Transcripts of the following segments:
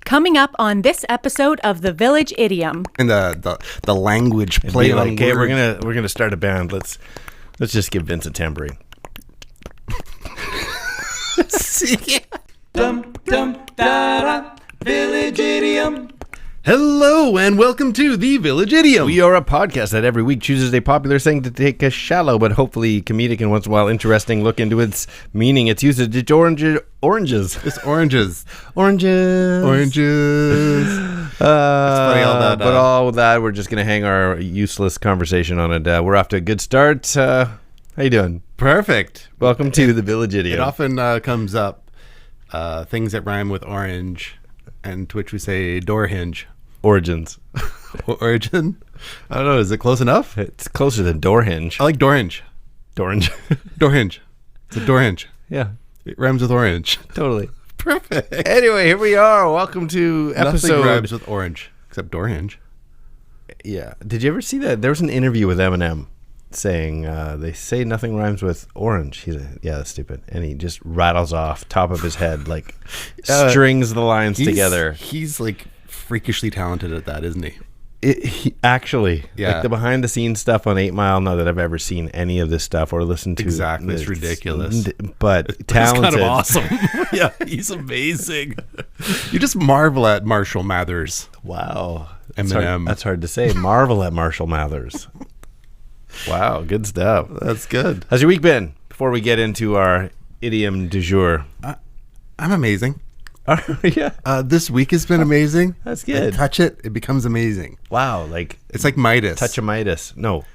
Coming up on this episode of the Village Idiom. And the language play on okay, words. we're gonna start a band. Let's just give Vince a tambourine. Dum dum da da, Village Idiom. Hello and welcome to the Village Idiom. We are a podcast that every week chooses a popular saying to take a shallow but hopefully comedic and once in a while interesting look into its meaning, its usage, its oranges. It's oranges. Oranges. Funny all that. But all that, we're just gonna hang our useless conversation on it. We're off to a good start. How you doing? Perfect. Welcome to the Village Idiom. It often comes up, things that rhyme with orange, and to which we say door hinge. Origins. Origin? I don't know. Is it close enough? It's closer than door hinge. I like door hinge. Dorange. Door hinge. It's a door hinge. Yeah, It rhymes with orange. totally. Perfect. Anyway, here we are. Welcome to episode. Nothing rhymes with orange except door hinge. Yeah. Did you ever see that? There was an interview with Eminem saying they say nothing rhymes with orange. He's yeah, that's stupid. And he just rattles off top of his head, like strings the lines together. He's like freakishly talented at that, isn't he? He actually, Yeah. like the behind the scenes stuff on 8 Mile, not that I've ever seen any of this stuff or listened to. Exactly. It's ridiculous. But talented. It's kind of awesome. Yeah, he's amazing. You just marvel at Marshall Mathers. Wow. Eminem. That's hard to say. Marvel at Marshall Mathers. Wow, good stuff. That's good. How's your week been? Before we get into our idiom du jour. I'm amazing. Yeah. This week has been amazing. That's good. I touch it, it becomes amazing. Wow, like It's like Midas. touch-a-mitis. No.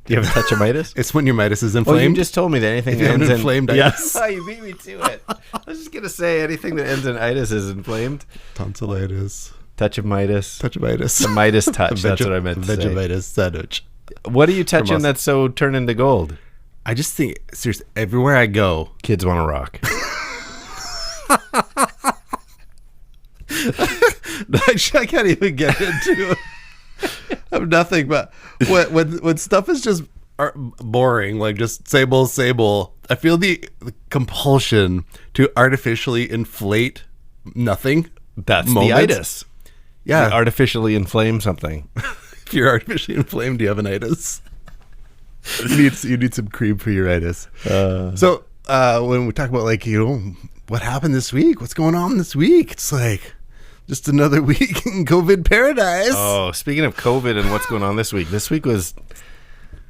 Do you have a touch-a-mitis? It's when your Midas is Well, inflamed. you just told me that anything If you that have ends an in inflamed yes. itis. Oh, you beat me to it. I was just gonna say anything that ends in itis is inflamed. Tonsillitis. Touch of Midas. Touch-a-mitis. The Midas touch. That's what I meant to say. Vegetabitis sandwich. What are you touching From us. that's so turned into gold? I just think, seriously, everywhere I go, Kids want to rock. Actually, I can't even get into it. I'm nothing but when stuff is just boring, like just sable, I feel the compulsion to artificially inflate nothing. That's moments. the itis. Yeah. You artificially inflame something. If you're artificially inflamed, you have an itis. You need some cream for your itis. So when we talk about what happened this week, what's going on this week, it's like just another week in COVID paradise. Oh, speaking of COVID and what's going on this week is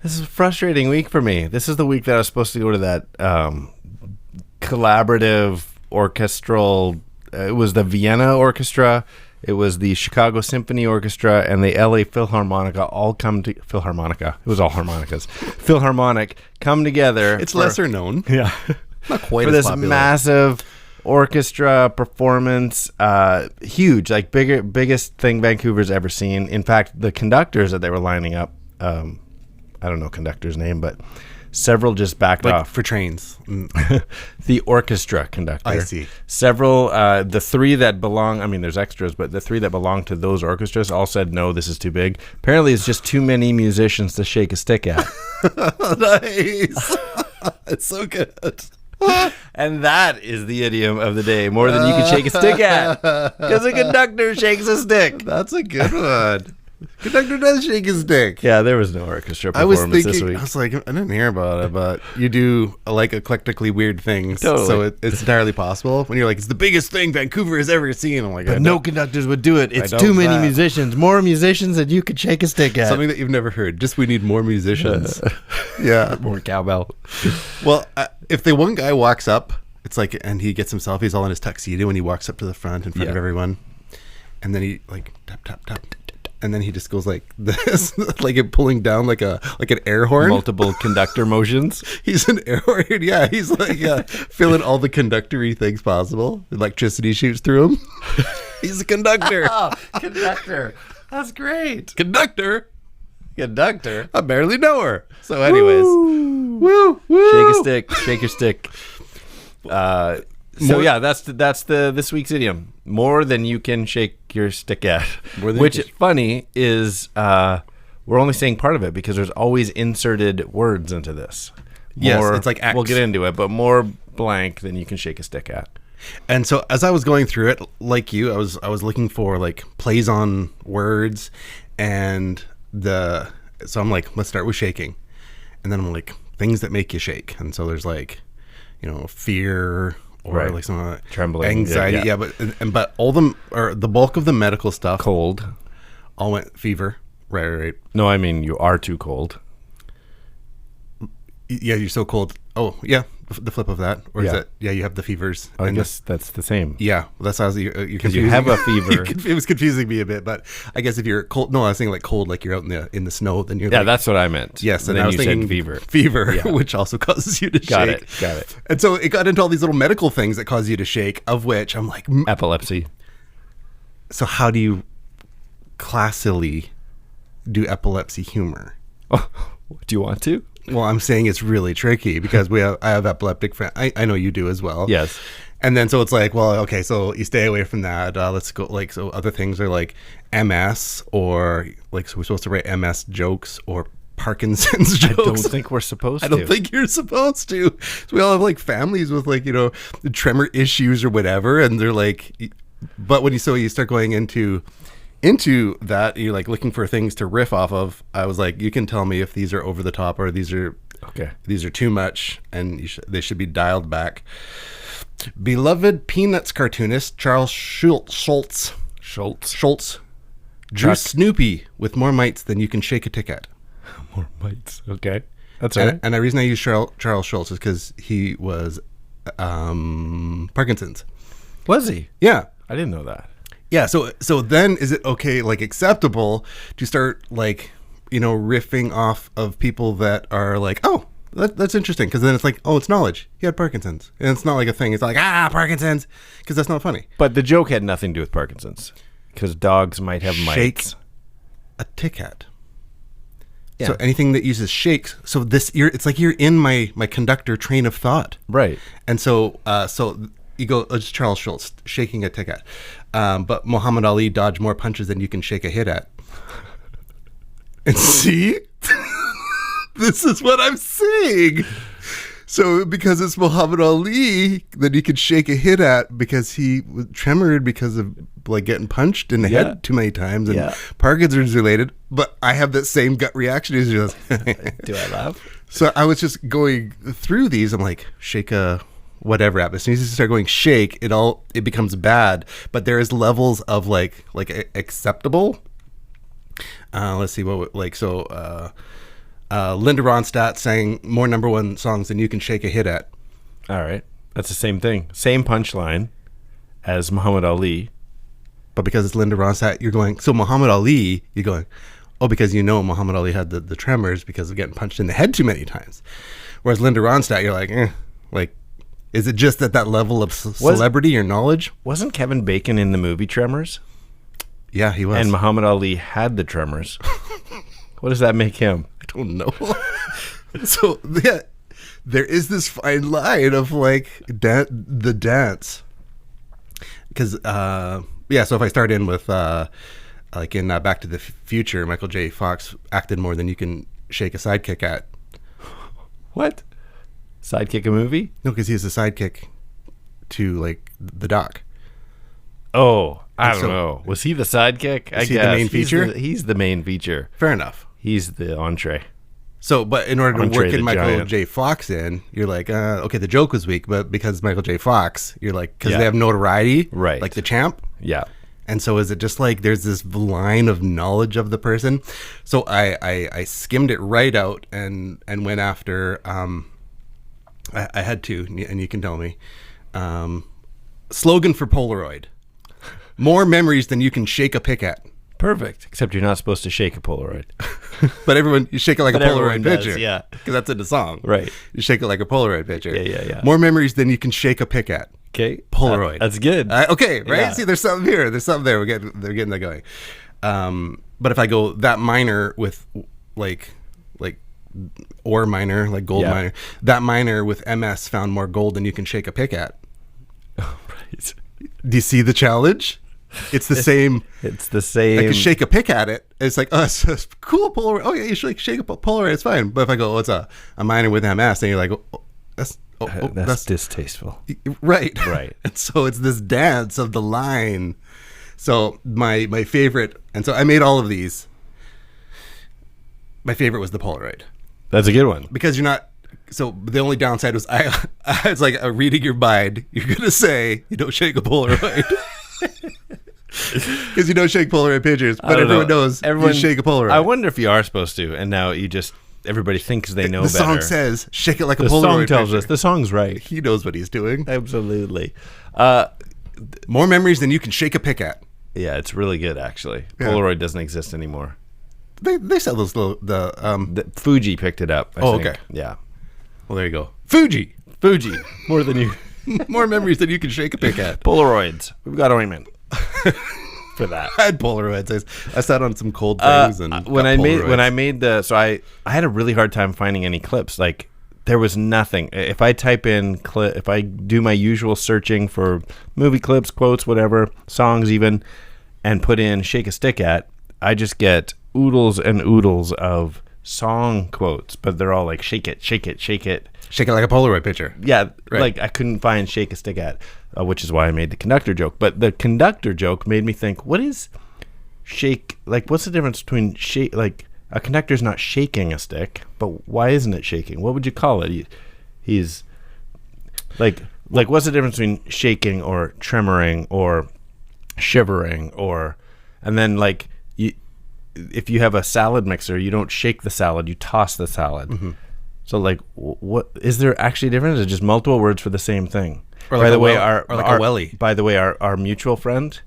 a frustrating week for me. This is the week that I was supposed to go to that collaborative orchestral. It was the Vienna Orchestra, it was the Chicago Symphony Orchestra, and the LA Philharmonica all come to Philharmonica. It was all harmonicas. Philharmonic come together. It's lesser known. Yeah. Not quite for as this popular. massive orchestra performance, huge, like biggest thing Vancouver's ever seen. In fact, the conductors that they were lining up, I don't know conductor's name, but several just backed off. For trains. The orchestra conductor. I see. Several, the three that belong, I mean, there's extras, but the three that belong to those orchestras all said, no, this is too big. Apparently, it's just too many musicians to shake a stick at. Nice. It's so good. And that is the idiom of the day. More than you can shake a stick at. Because a conductor shakes a stick. That's a good one. Conductor does shake his dick. Yeah, there was no orchestra I was performance this thinking, week. I was like, I didn't hear about it, but you do like eclectically weird things. Totally. So it's entirely possible. When you're like, it's the biggest thing Vancouver has ever seen. I'm like, But no conductors would do it. It's know too many that. musicians. More musicians than you could shake a stick at. Something that you've never heard. Just we need more musicians. Yeah. More cowbell. Well, if the one guy walks up, it's like, and he gets himself, he's all in his tuxedo, and he walks up to the front in front of everyone. And then he like tap, tap, tap. And then he just goes like this, like it pulling down like an air horn. Multiple conductor motions. He's an air horn. Yeah, he's like feeling all the conductory things possible. Electricity shoots through him. He's a conductor. Oh, conductor. That's great. Conductor. Conductor. I barely know her. So, anyways, woo, woo. Shake a stick. Shake your stick. So yeah, that's this week's idiom. More than you can shake your stick at. Which is funny is we're only saying part of it because there's always inserted words into this. Yes, it's like X. We'll get into it, but more blank than you can shake a stick at. And so as I was going through it, like you, I was looking for like plays on words, and so I'm like, let's start with shaking, and then I'm like, things that make you shake. And so there's like, fear or like some trembling, anxiety, but all them, or the bulk of the medical stuff, Cold. all went fever. Right. No, I mean you are too cold. Yeah, you're so cold. Oh, yeah, the flip of that. Or is Yeah. it, you have the fevers. I guess that's the same. Yeah, that's how you're Because confusing. you have a fever. It was confusing me a bit, but I guess if you're cold, no, I was thinking like cold, like you're out in the snow, then you're Yeah, like, that's what I meant. yes, and and then I was you thinking said fever, Yeah. which also causes you to Got shake. it. And so it got into all these little medical things that cause you to shake, of which I'm like, Epilepsy. so how do you classically do epilepsy humor? Oh, do you want to? Well, I'm saying it's really tricky because I have epileptic friends. I know you do as well. Yes. And then so it's like, well, okay, so you stay away from that. Let's go, like, so other things are like MS, or like, so we're supposed to write MS jokes or Parkinson's jokes. I don't think we're supposed to. I don't think you're supposed to. So we all have like families with like, tremor issues or whatever. And they're like, but when you start going into that, you're like looking for things to riff off of. I was like, you can tell me if these are over the top or these are too much, and they should be dialed back. Beloved Peanuts cartoonist Charles Schultz drew Snoopy with more mites than you can shake a tick at. More mites. Okay, that's all right. And the reason I use Charles Schultz is because he was Parkinson's. Was he? Yeah. I didn't know that. Yeah, so then is it okay, like acceptable to start like, riffing off of people that are like, oh, that's interesting, because then it's like, oh, it's knowledge. He had Parkinson's. And it's not like a thing. It's like, Parkinson's, because that's not funny. But the joke had nothing to do with Parkinson's, because dogs might have Shake mites. a tick at. Yeah. So anything that uses shakes. So it's like you're in my conductor train of thought. Right. And so you go, it's Charles Schultz, shaking a tick at. But Muhammad Ali dodged more punches than you can shake a hit at. And see? This is what I'm saying. So because it's Muhammad Ali, then you could shake a hit at because he was tremored because of like getting punched in the head too many times, and Parkinson's related. But I have that same gut reaction as you. Do I laugh? So I was just going through these. I'm like, shake a whatever app. As soon as you start going shake, it becomes bad. But there is levels of like acceptable. Let's see what Linda Ronstadt sang more #1 songs than you can shake a hit at. All right, that's the same thing. Same punchline as Muhammad Ali. But because it's Linda Ronstadt, you're going, so Muhammad Ali, you're going, oh, because Muhammad Ali had the tremors because of getting punched in the head too many times. Whereas Linda Ronstadt, you're like, is it just at that level of celebrity or knowledge? Wasn't Kevin Bacon in the movie Tremors? Yeah, he was. And Muhammad Ali had the tremors. What does that make him? I don't know. So, yeah, there is this fine line of like the dance. Because, so if I start in with, like in Back to the Future, Michael J. Fox acted more than you can shake a sidekick at. What? Sidekick a movie? No, because he was a sidekick to like the Doc. Oh, I don't know. Was he the sidekick? I guess. Is he the main feature? He's the main feature. Fair enough. He's the entree. So, but in order to Andre work the in Michael Giant. J. Fox in, you're like, okay, the joke was weak, but because Michael J. Fox, you're like, because they have notoriety, Right. like the champ. Yeah. And so is it just like there's this line of knowledge of the person? So I skimmed it right out and went after, I had to, and you can tell me, slogan for Polaroid. More memories than you can shake a pick at. Perfect. Except you're not supposed to shake a Polaroid. But you shake it like a But Polaroid everyone does, picture. yeah. Because that's in the song. Right. You shake it like a Polaroid picture. Yeah. More memories than you can shake a pick at. Okay. Polaroid. That's good. Okay, right? Yeah. See, there's something here. There's something there. They're getting that going. But if I go that minor with like ore minor, like gold minor, that minor with MS found more gold than you can shake a pick at. Right. Do you see the challenge? It's the same. It's the same. I can shake a pick at it. It's like, it's a cool Polaroid. Oh yeah, you should shake a Polaroid. It's fine. But if I go, it's a minor with MS, then you're like, That's distasteful. Right. Right. And so it's this dance of the line. So my favorite, and so I made all of these. My favorite was the Polaroid. That's a good one. Because you're not, so the only downside was I was like reading your mind. You're going to say you don't shake a Polaroid. Because you don't shake Polaroid pictures. But everyone knows you shake a Polaroid. I wonder if you are supposed to, and now everybody thinks they know better. The song says, shake it like a Polaroid. The song tells picture. us. The song's right. He knows what he's doing. Absolutely. More memories than you can shake a pick at. Yeah, it's really good, actually. Yeah. Polaroid doesn't exist anymore. They sell those little, The Fuji picked it up, I think. Okay. Yeah. Well, there you go. Fuji. More than you. More memories than you can shake a pick at. Polaroids. We've got ointment for that. I had Polaroids. I sat on some cold things and when I made I had a really hard time finding any clips. Like there was nothing. If I type in if I do my usual searching for movie clips, quotes, whatever, songs even, and put in Shake.A.Stick.At, I just get oodles and oodles of song quotes, but they're all like shake it, shake it, shake it. Shake it like a Polaroid picture. Yeah, right. Like I couldn't find Shake.A.Stick.At, which is why I made the conductor joke. But the conductor joke made me think, what is shake? Like, what's the difference between shake? Like, a conductor's not shaking a stick, but why isn't it shaking? What would you call it? He's like, what's the difference between shaking or tremoring or shivering and then like if you have a salad mixer, you don't shake the salad, you toss the salad. Mm-hmm. So like, what is there actually a difference? It's just multiple words for the same thing. Or like a welly. By the way, our mutual friend,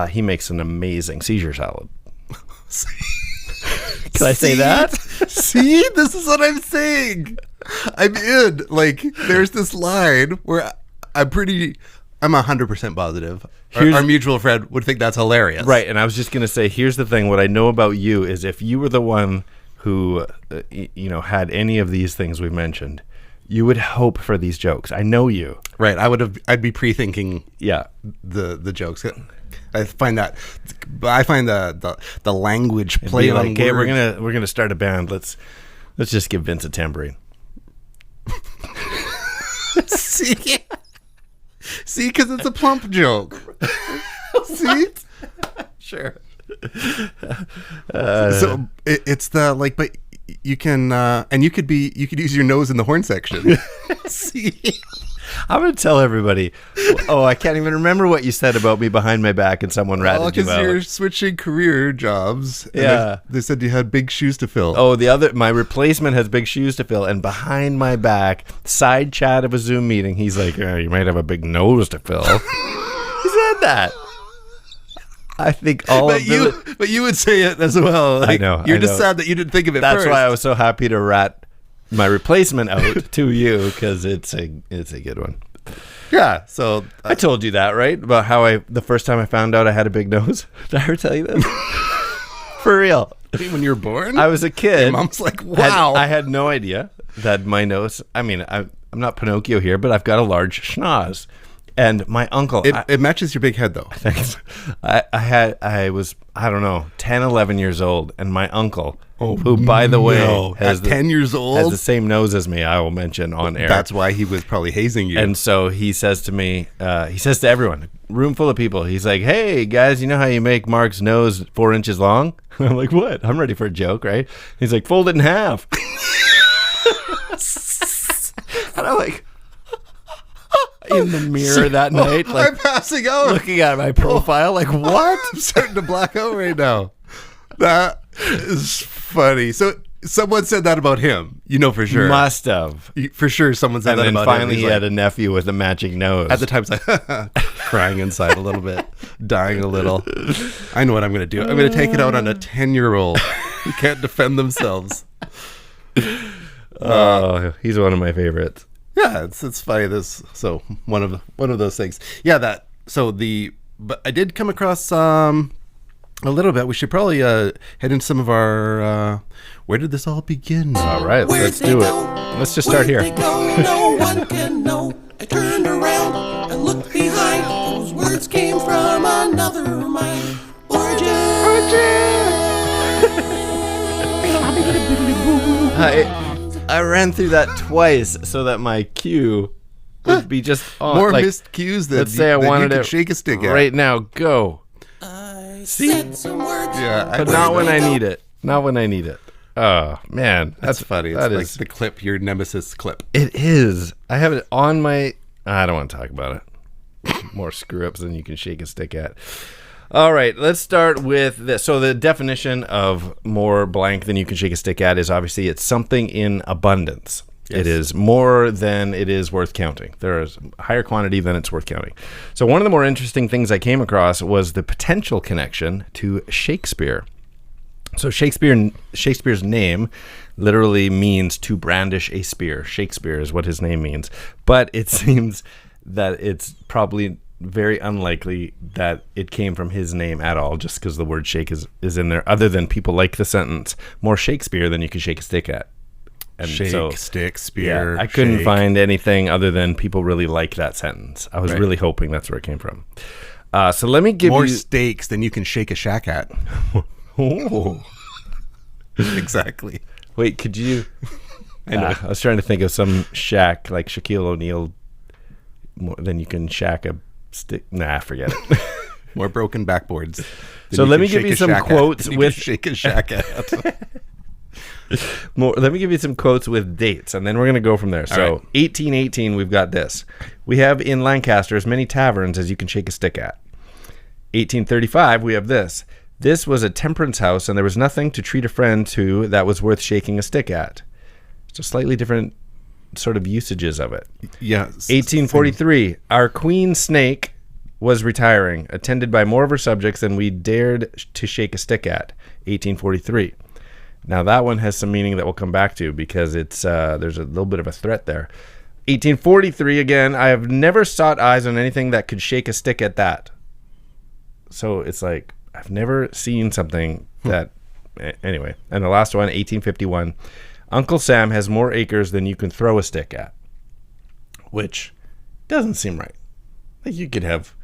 he makes an amazing Caesar salad. Can I say that? See, this is what I'm saying. I'm in. Like, there's this line where I'm 100% positive. Our mutual friend would think that's hilarious. Right, and I was just going to say, here's the thing. What I know about you is if you were the one who, had any of these things we mentioned, you would hope for these jokes. I know you. Right, I'd be pre-thinking the jokes. I find the language play on okay, words. we're gonna start a band. Let's just give Vince a tambourine. See, because it's a plump joke. See, sure. So it's the like, but you can and you could use your nose in the horn section. See. I'm going to tell everybody. Oh, I can't even remember what you said about me behind my back and someone ratted you out. Because you're switching career jobs. Yeah. They said you had big shoes to fill. Oh, my replacement has big shoes to fill. And behind my back, side chat of a Zoom meeting, he's like, you might have a big nose to fill. He said that. I think but you would say it as well. Like, I know. You're just sad that you didn't think of it That's first. why I was so happy to rat my replacement out to you, because it's a good one. Yeah, so I told you that, right? About how the first time I found out I had a big nose. Did I ever tell you this? For real. When you were born? I was a kid. Your mom's like, wow. I had no idea that my nose, I'm not Pinocchio here, but I've got a large schnoz. And my uncle... It matches your big head, though. Thanks. I was, 10, 11 years old, and my uncle, who, by the way, has 10 years old? Has the same nose as me, I will mention on air. That's why he was probably hazing you. And so he says to me, he says to everyone, room full of people, he's like, hey, guys, you know how you make Mark's nose 4 inches long? I'm like, what? I'm ready for a joke, right? He's like, fold it in half. And I'm like... in the mirror that night, like I'm passing out, looking at my profile, like what? I'm starting to black out right now. That is funny. So someone said that about him, for sure. Must have, for sure. Someone said that about him. And then finally, he had a nephew with a matching nose. At the time, it's like crying inside a little bit, dying a little. I know what I'm going to do. I'm going to take it out on a 10-year-old who can't defend themselves. He's one of my favorites. Yeah, it's funny. So one of those things. Yeah, but I did come across a little bit. We should probably head into some of our where did this all begin? All right, let's do it. Let's just start here. No one can know. I turned around and looked behind. Those words came from another mind. Origin. I ran through that twice so that my cue would be just on. More missed cues than let's say I wanted you it could shake a stick at. right now. Go. I See? said some words. Yeah, But not when I need it. Not when I need it. Oh, man. That's funny. It's that like is- the clip, your nemesis clip. It is. I have it on my... I don't want to talk about it. More screw-ups than you can shake a stick at. All right, let's start with this. So the definition of more blank than you can shake a stick at is obviously it's something in abundance. Yes. It is more than it is worth counting. There is a higher quantity than it's worth counting. So one of the more interesting things I came across was the potential connection to Shakespeare. So Shakespeare's name literally means to brandish a spear. Shakespeare is what his name means. But it seems that it's probably very unlikely that it came from his name at all, just because the word shake is in there, other than people like the sentence, more Shakespeare than you can shake a stick at. And Shake, stick, spear. yeah, I couldn't shake. find anything other than people really like that sentence. I was Right. really hoping that's where it came from. So let me give More you... steaks than you can shake a shack at. Oh. Exactly. Wait, could you... I know. I was trying to think of some shack, like Shaquille O'Neal, more than you can shack a stick. Nah, forget it. More broken backboards. than So you let can me give shake you a some shack at, quotes than you with- can shake a shack at. Let me give you some quotes with dates, and then we're going to go from there. So, right. 1818, we've got this. We have in Lancaster as many taverns as you can shake a stick at. 1835, we have this. This was a temperance house, and there was nothing to treat a friend to that was worth shaking a stick at. It's a slightly different sort of usages of it. Yeah. 1843, our queen snake was retiring, attended by more of her subjects than we dared to shake a stick at. 1843. Now that one has some meaning that we'll come back to because it's there's a little bit of a threat there. 1843 again, I have never sought eyes on anything that could shake a stick at that. So it's like I've never seen something that anyway. And the last one, 1851, Uncle Sam has more acres than you can throw a stick at. Which doesn't seem right. Like you could have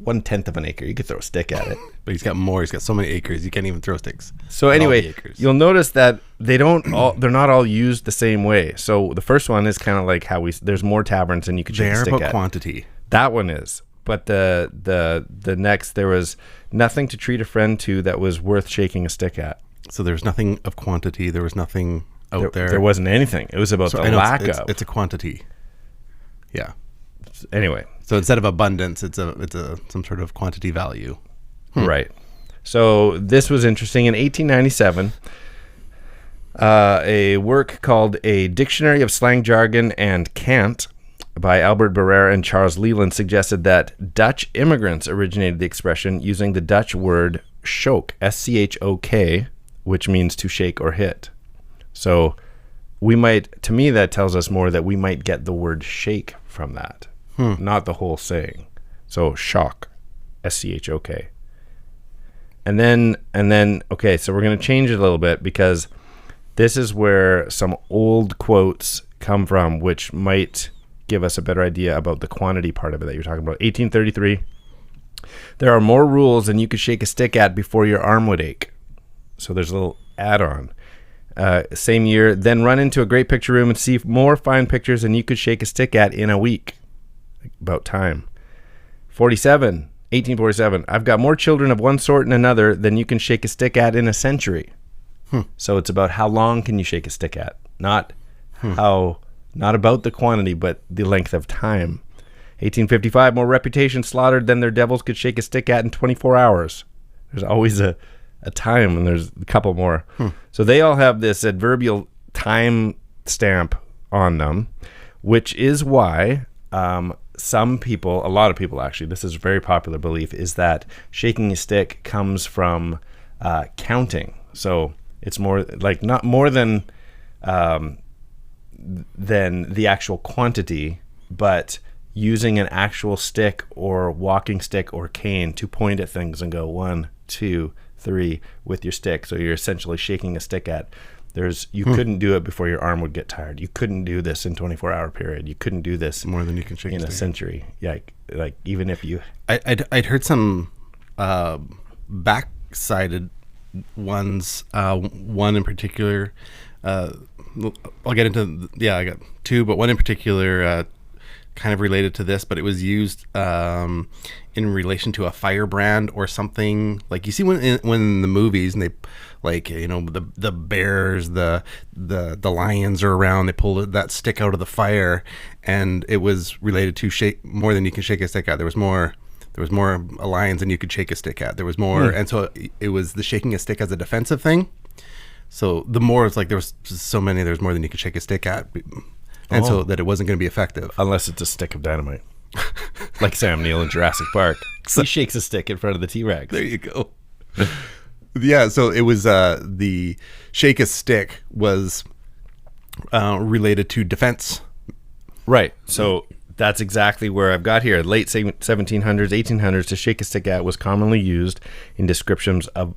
1/10 of an acre. You could throw a stick at it. But he's got more. He's got so many acres. You can't even throw sticks. So All the anyway, acres. you'll notice that they're not all used the same way. So the first one is kind of like how there's more taverns than you could shake a They're stick about at. quantity. That one is. But the next, there was nothing to treat a friend to that was worth shaking a stick at. So there's nothing of quantity. There was nothing out there. There wasn't anything. It was about So the I know lack it's, of. it's a quantity. Yeah. Anyway, So instead of abundance, it's some sort of quantity value. right. So this was interesting. In 1897, a work called A Dictionary of Slang Jargon and Cant by Albert Barrère and Charles Leland suggested that Dutch immigrants originated the expression using the Dutch word schook, S-C-H-O-K, which means to shake or hit. So to me, that tells us more that we might get the word shake from that, not the whole saying. So shock, S-C-H-O-K. And then, okay, so we're going to change it a little bit because this is where some old quotes come from, which might give us a better idea about the quantity part of it that you're talking about. 1833, there are more rules than you could shake a stick at before your arm would ache. So there's a little add-on. Same year, then run into a great picture room and see more fine pictures than you could shake a stick at in a week. About time. 1847, I've got more children of one sort and another than you can shake a stick at in a century. So it's about how long can you shake a stick at, not about the quantity, but the length of time. 1855, more reputation slaughtered than their devils could shake a stick at in 24 hours. There's always a time, and there's a couple more. So they all have this adverbial time stamp on them, which is why some people, a lot of people actually, this is a very popular belief, is that shaking a stick comes from counting. So it's more like not more than the actual quantity, but using an actual stick or walking stick or cane to point at things and go 1, 2, 3 with your stick. So you're essentially shaking a stick at. You couldn't do it before your arm would get tired. You couldn't do this in 24-hour period. You couldn't do this More than you can shake in a stick. century. Yeah, like even if you. I'd heard some back-sided ones. One in particular I'll get into, I got two, but one in particular kind of related to this, but it was used in relation to a firebrand or something. Like you see when in the movies, and they, like, you know, the bears, the lions are around, they pull that stick out of the fire, and it was related to more than you can shake a stick at. There was more lions than you could shake a stick at. There was more, and so it was the shaking a stick as a defensive thing. So the more, it's like there was so many, there's more than you could shake a stick at, and so that it wasn't going to be effective. Unless it's a stick of dynamite. Like Sam Neill in Jurassic Park. He shakes a stick in front of the T-Rex. There you go. Yeah, so it was the shake a stick was related to defense. Right. So that's exactly where I've got here. Late 1700s, 1800s, to shake a stick at was commonly used in descriptions of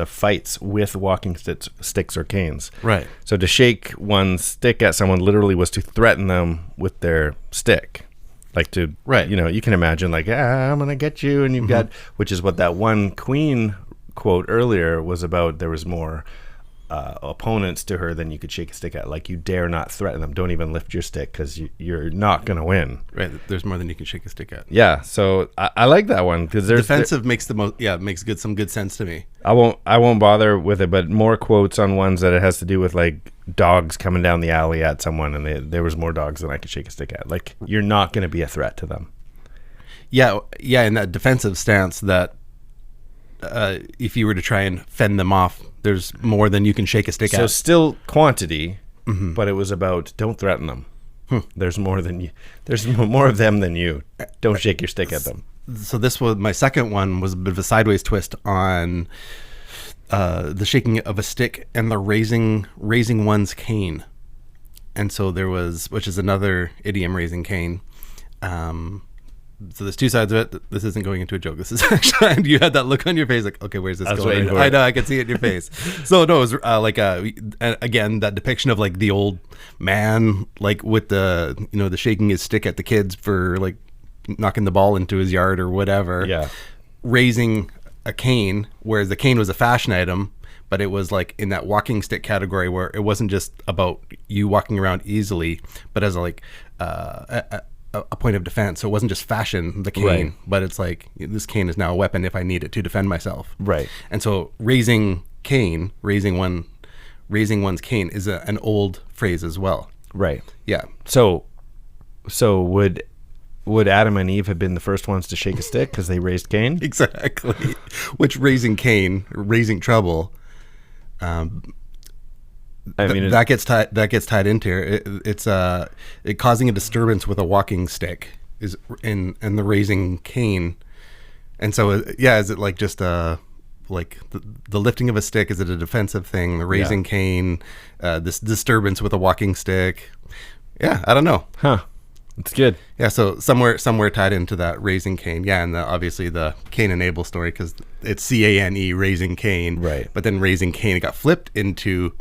fights with walking sticks or canes. Right. So to shake one's stick at someone literally was to threaten them with their stick. Like to, right. You know, you can imagine like, I'm going to get you. And you've got, which is what that one Queen quote earlier was about. There was more opponents to her than you could shake a stick at. Like, you dare not threaten them. Don't even lift your stick because you're not going to win. Right. There's more than you can shake a stick at. Yeah. So I like that one because defensive makes the most. Yeah, it makes some good sense to me. I won't bother with it, but more quotes on ones that it has to do with like dogs coming down the alley at someone, and there was more dogs than I could shake a stick at. Like, you're not going to be a threat to them. Yeah. In that defensive stance, that if you were to try and fend them off, there's more than you can shake a stick at. So still quantity, but it was about don't threaten them. There's more than you. There's more of them than you. Don't shake your stick at them. So this was my second one, was a bit of a sideways twist on the shaking of a stick and the raising one's cane. And so there was, which is another idiom, raising cane. So there's two sides of it. This isn't going into a joke. This is actually, and you had that look on your face like, okay, where's this going? I know, I can see it in your face. So no, it was again, that depiction of like the old man, like with the, you know, the shaking his stick at the kids for like knocking the ball into his yard or whatever. Yeah. Raising a cane, whereas the cane was a fashion item, but it was like in that walking stick category where it wasn't just about you walking around easily, but as like a point of defense. So it wasn't just fashion, the cane, right. But it's like, this cane is now a weapon if I need it to defend myself. Right. And so raising one's cane is an old phrase as well. Right. Yeah. So would Adam and Eve have been the first ones to shake a stick because they raised Cain? Exactly. Which raising Cain, raising trouble, that gets tied into here. It's causing a disturbance with a walking stick is in the raising Cain, and so is it like just like the lifting of a stick? Is it a defensive thing? The raising Cain, this disturbance with a walking stick. Yeah, I don't know. Huh. It's good. Yeah, so somewhere tied into that raising Cain. Yeah, and obviously the Cain and Abel story, because it's C-A-N-E, raising Cain. Right. But then raising Cain, it got flipped into...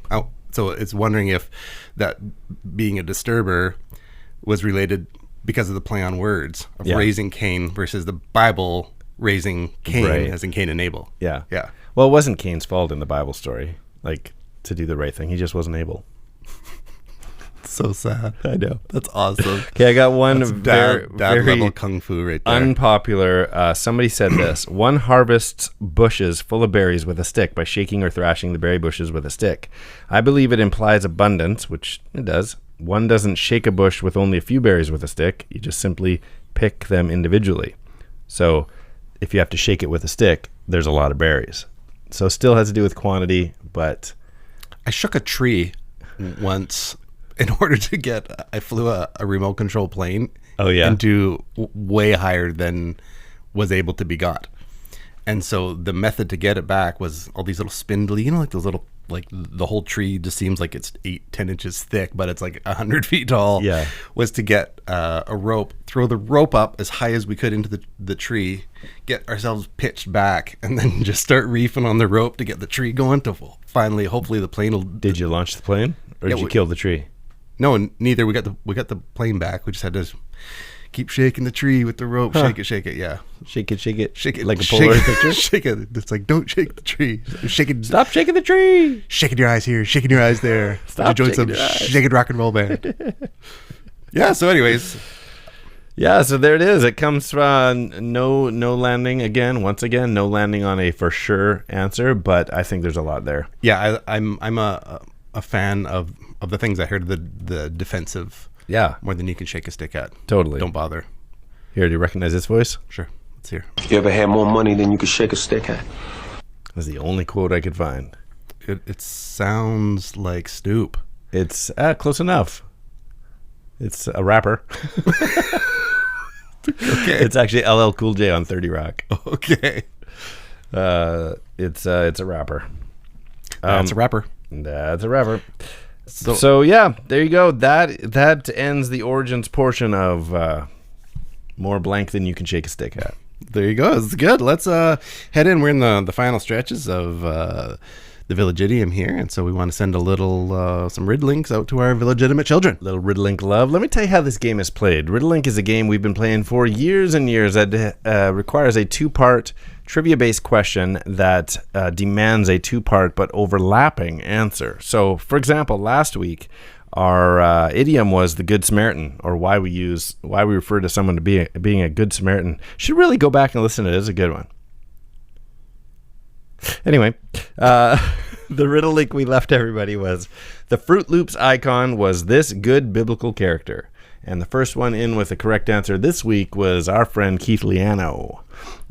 So it's wondering if that being a disturber was related because of the play on words of raising Cain versus the Bible raising Cain, as in Cain and Abel. Yeah. Yeah. Well, it wasn't Cain's fault in the Bible story, like, to do the right thing. He just wasn't able. So sad. I know. That's awesome. Okay, I got one dad very level kung fu right there. Unpopular. Somebody said this: one harvests bushes full of berries with a stick by shaking or thrashing the berry bushes with a stick. I believe it implies abundance, which it does. One doesn't shake a bush with only a few berries with a stick. You just simply pick them individually. So if you have to shake it with a stick, there's a lot of berries. So still has to do with quantity, but... I shook a tree once... in order to I flew a remote control plane into way higher than was able to be got. And so the method to get it back was all these little spindly, like those little, like the whole tree just seems like it's 8-10 inches thick, but it's like 100 feet tall. Yeah. Was to get a rope, throw the rope up as high as we could into the tree, get ourselves pitched back, and then just start reefing on the rope to get the tree going to finally, hopefully the plane will... Did you launch the plane or did you kill the tree? No, neither. We got the plane back. We just had to keep shaking the tree with the rope. Shake it. Yeah. Shake it. Shake it. Like a shake Polaroid it, picture? Shake it. It's like, don't shake the tree. Shake it. Stop shaking the tree. Shaking your eyes here. Shaking your eyes there. Stop join shaking some your eyes. shaking rock and roll band. Yeah. So anyways. Yeah, so there it is. It comes from no landing again. Once again, no landing on a for sure answer, but I think there's a lot there. Yeah, I'm a fan of the things I heard, the defensive. Yeah, More than you can shake a stick at. totally. Don't bother. Here, do you recognize this voice? Sure. Let's hear. You ever had more money than you could shake a stick at? That's the only quote I could find. It sounds like Snoop. It's close enough. It's a rapper. Okay. It's actually LL Cool J on 30 Rock. Okay. It's a rapper. That's a rapper. That's a rapper. So yeah, there you go. That ends the origins portion of More Blank Than You Can Shake a Stick At. There you go. It's good. Let's head in. We're in the final stretches of the Village Idiom here, and so we want to send a little some riddlinks out to our villegitimate children. Little Riddlink love. Let me tell you how this game is played. Riddlink is a game we've been playing for years and years that requires a two-part trivia-based question that demands a two-part but overlapping answer. So, for example, last week our idiom was the Good Samaritan, or why we refer to someone to being a Good Samaritan. Should really go back and listen to it. It's a good one. Anyway, the riddle link we left everybody was the Fruit Loops icon was this good biblical character. And the first one in with the correct answer this week was our friend Keith Liano.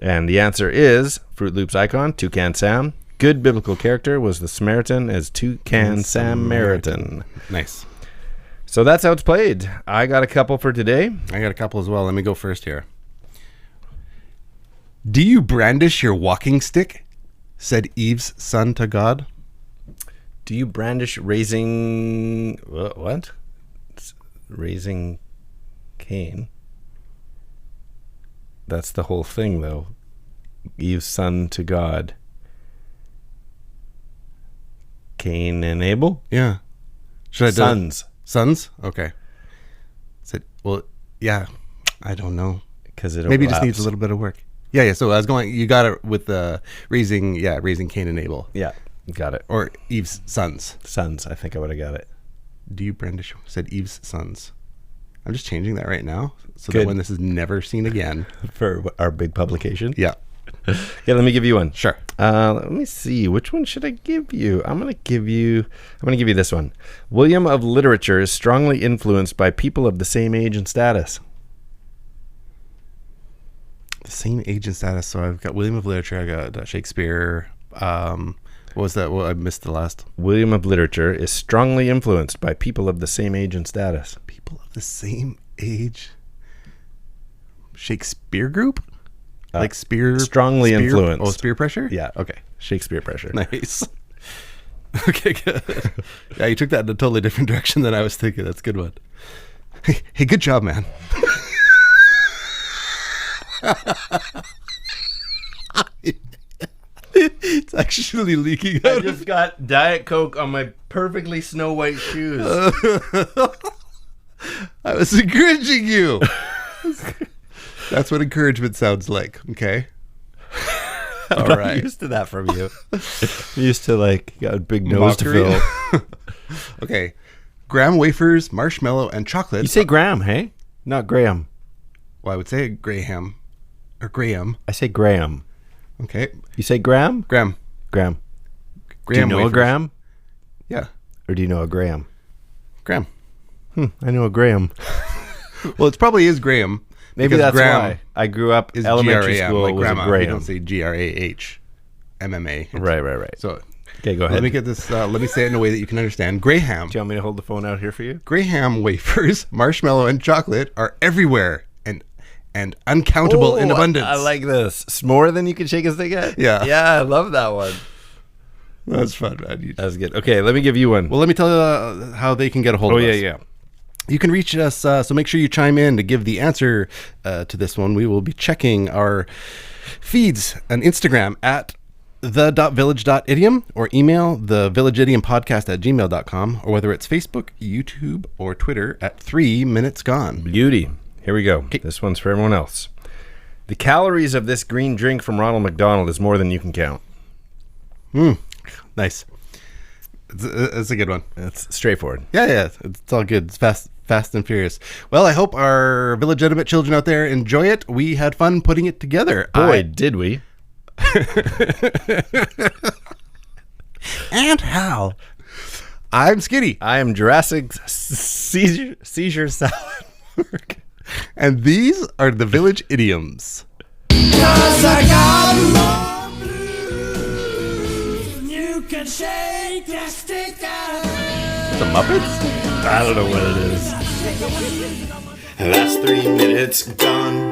And the answer is Fruit Loops icon, Toucan Sam. Good biblical character was the Samaritan as Toucan Samaritan. Nice. So that's how it's played. I got a couple for today. I got a couple as well. Let me go first here. Do you brandish your walking stick? Said Eve's son to God. Do you brandish raising... What? Raising Cain? That's the whole thing, though. Eve's son to God. Cain and Abel? Yeah. Should I do Sons. Sons? Okay. Said, well, yeah. I don't know. Because it Maybe it just overlaps. needs a little bit of work. Yeah. So I was going. You got it with the raising Cain and Abel, Yeah, got it. or Eve's sons. Sons, I think I would have got it. Do you brandish? Said Eve's sons. I'm just changing that right now, so Good. that when this is never seen again. For our big publication. Yeah. Okay, let me give you one. Sure. Let me see. Which one should I give you? I'm gonna give you this one. William of Literature is strongly influenced by people of the same age and status. The same age and status. So I've got William of Literature. I got Shakespeare. What was that? Well, I missed the last. William of Literature is strongly influenced by people of the same age and status. People of the same age. Shakespeare group. Like strongly influenced. Oh, spear pressure? Yeah. Okay. Shakespeare pressure. Nice. Okay, good. Yeah, you took that in a totally different direction than I was thinking. That's a good one. Hey, good job, man. It's actually leaking I out. just got Diet Coke on my perfectly snow white shoes. I was encouraging you. That's what encouragement sounds like. Okay. I'm All not right. used to that from you. I'm used to got a big nose Mockery. to fill. Okay. Graham wafers, marshmallow, and chocolate. You say Graham, hey? Not Graham. Well, I would say Graham. Or Graham. I say Graham. Okay. You say Graham? Graham. Graham. Do you Graham know wafers. a Graham? Yeah. Or do you know a Graham? Graham. I know a Graham. Well, it probably is Graham. Maybe because that's Graham why. I grew up is elementary G-R-A-M, school like was grandma. a You Graham. don't say G-R-A-H-M-M-A. Right. So, Okay, go ahead. let me get this. Let me say it in a way that you can understand. Graham. Do you want me to hold the phone out here for you? Graham wafers, marshmallow, and chocolate are everywhere and uncountable in abundance. I like this. It's more than you can shake a stick at? Yeah. Yeah, I love that one. That's fun, man. That's good. Okay, let me give you one. Well, let me tell you how they can get a hold of us. yeah. You can reach us, so make sure you chime in to give the answer to this one. We will be checking our feeds on Instagram at the.village.idiom or email thevillageidiompodcast@gmail.com, or whether it's Facebook, YouTube, or Twitter at 3 Minutes Gone. Beauty. Here we go. This one's for everyone else. The calories of this green drink from Ronald McDonald is more than you can count. Nice. It's a good one. That's straightforward. Yeah. It's all good. It's fast and furious. Well, I hope our village etiquette children out there enjoy it. We had fun putting it together. Boy, did we. And how? I'm Skinny. I am Jurassic Seizure Salad. And these are the Village Idioms. 'Cause I got more blues than you can shake a stick at. The Muppets? I don't know what it is. That's 3 minutes gone.